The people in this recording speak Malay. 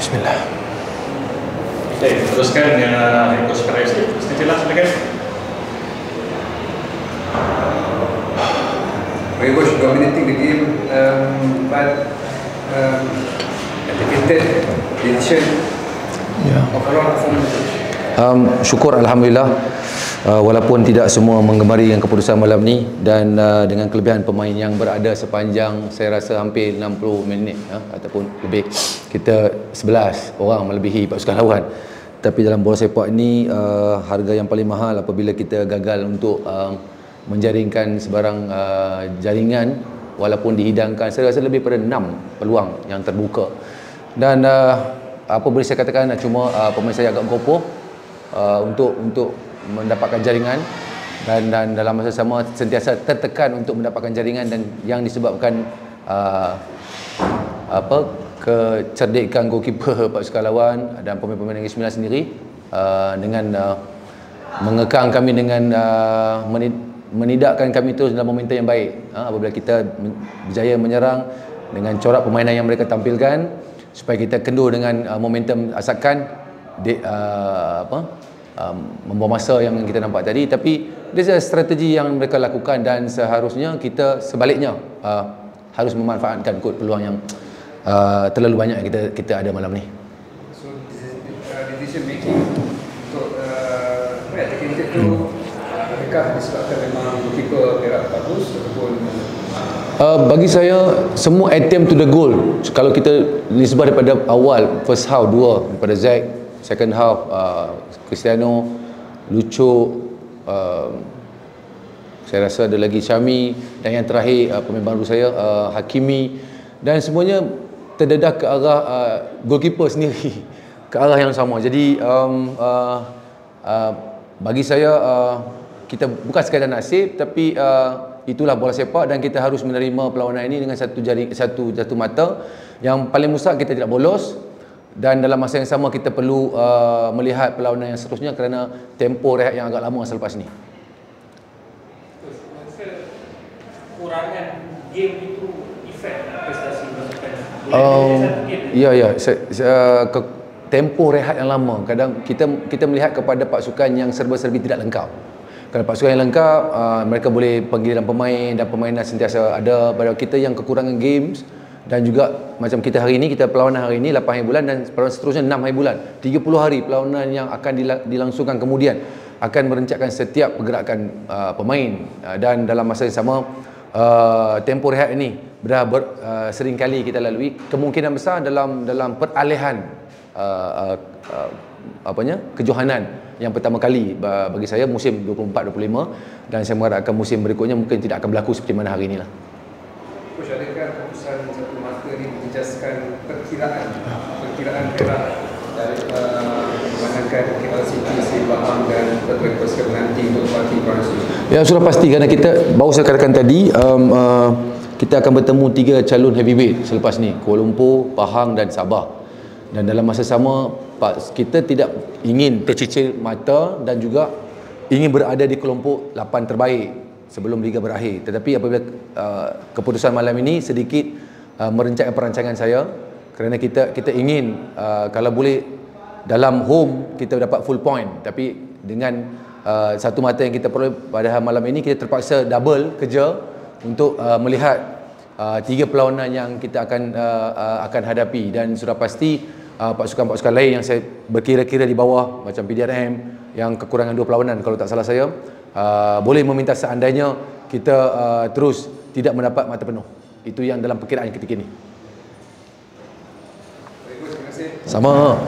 Bismillah. Baik, teruskan dengan Coach Paris. Mesti jelas silakan. We was dominating the game, but educated decision overall performance. Syukur Alhamdulillah, walaupun tidak semua menggemari dengan keputusan malam ni, dan dengan kelebihan pemain yang berada sepanjang saya rasa hampir 60 minit ataupun lebih, kita 11 orang melebihi pasukan lawan. Tapi dalam bola sepak ni harga yang paling mahal apabila kita gagal untuk menjaringkan sebarang jaringan, walaupun dihidangkan saya rasa lebih pada 6 peluang yang terbuka. Dan apa boleh saya katakan, cuma pemain saya agak gopoh untuk mendapatkan jaringan, dan dalam masa sama sentiasa tertekan untuk mendapatkan jaringan, dan yang disebabkan kecerdikan goalkeeper pasukan lawan dan pemain-pemain Negeri Sembilan sendiri dengan mengekang kami, dengan menidakkan kami terus dalam momentum yang baik. Apabila kita berjaya menyerang dengan corak permainan yang mereka tampilkan, supaya kita kendur dengan momentum asakan membawa masa yang kita nampak tadi. Tapi dia strategi yang mereka lakukan, dan seharusnya kita sebaliknya harus memanfaatkan peluang yang terlalu banyak yang kita ada malam ni. So decision making untuk educated tu, adakah disebabkan memang keeper Perak bagus ataupun bagi saya semua attempt to the goal, kalau kita nisbah daripada awal, first half 2 daripada Zack, second half Cristiano, Lucho, saya rasa ada lagi Syami, dan yang terakhir pemain baru saya Hakimi, dan semuanya terdedah ke arah goalkeeper sendiri, ke arah yang sama. Jadi bagi saya kita bukan sekadar nasib, tapi itulah bola sepak, dan kita harus menerima perlawanan ini dengan satu jatuh mata. Yang paling musyak kita tidak bolos, dan dalam masa yang sama kita perlu melihat perlawanan yang seterusnya, kerana tempoh rehat yang agak lama selepas ni. Kurangan game itu efek prestasi pasukan. Tempoh rehat yang lama, kadang kita melihat kepada pasukan yang serba-serbi tidak lengkap. Kalau pasukan yang lengkap, mereka boleh panggilan pemain, dan pemain sentiasa ada. Pada kita yang kekurangan games, dan juga macam kita hari ini, kita perlawanan hari ini 8 hari bulan, dan perlawanan seterusnya 6 hari bulan, 30 hari perlawanan yang akan dilangsungkan kemudian akan merencatkan setiap pergerakan pemain, dan dalam masa yang sama tempoh rehat ini sering kali kita lalui. Kemungkinan besar dalam peralihan kejohanan yang pertama kali bagi saya musim 24-25, dan saya mengharapkan musim berikutnya mungkin tidak akan berlaku seperti mana hari inilah. Coach, adakah keputusan satu mata ini menjejaskan perkiraan Perak dari memandangkan KL City, Sebahang dan Pertuan pasukan menanti untuk parti Perancis? Ya, sudah pasti, kerana kita baru saya katakan tadi, kita akan bertemu 3 calon heavyweight selepas ni, Kuala Lumpur, Pahang dan Sabah. Dan dalam masa sama kita tidak ingin tercicir mata, dan juga ingin berada di kelompok 8 terbaik sebelum liga berakhir. Tetapi apabila keputusan malam ini sedikit merencatkan perancangan saya, kerana kita ingin kalau boleh dalam home kita dapat full point, tapi dengan satu mata yang kita perlu pada malam ini, kita terpaksa double kerja untuk melihat 3 perlawanan yang kita akan hadapi. Dan sudah pasti pasukan-pasukan lain yang saya berkira-kira di bawah, macam PDRM yang kekurangan 2 perlawanan kalau tak salah saya, boleh meminta seandainya kita terus tidak mendapat mata penuh. Itu yang dalam perkiraan ketika ini. Terima kasih. Sama.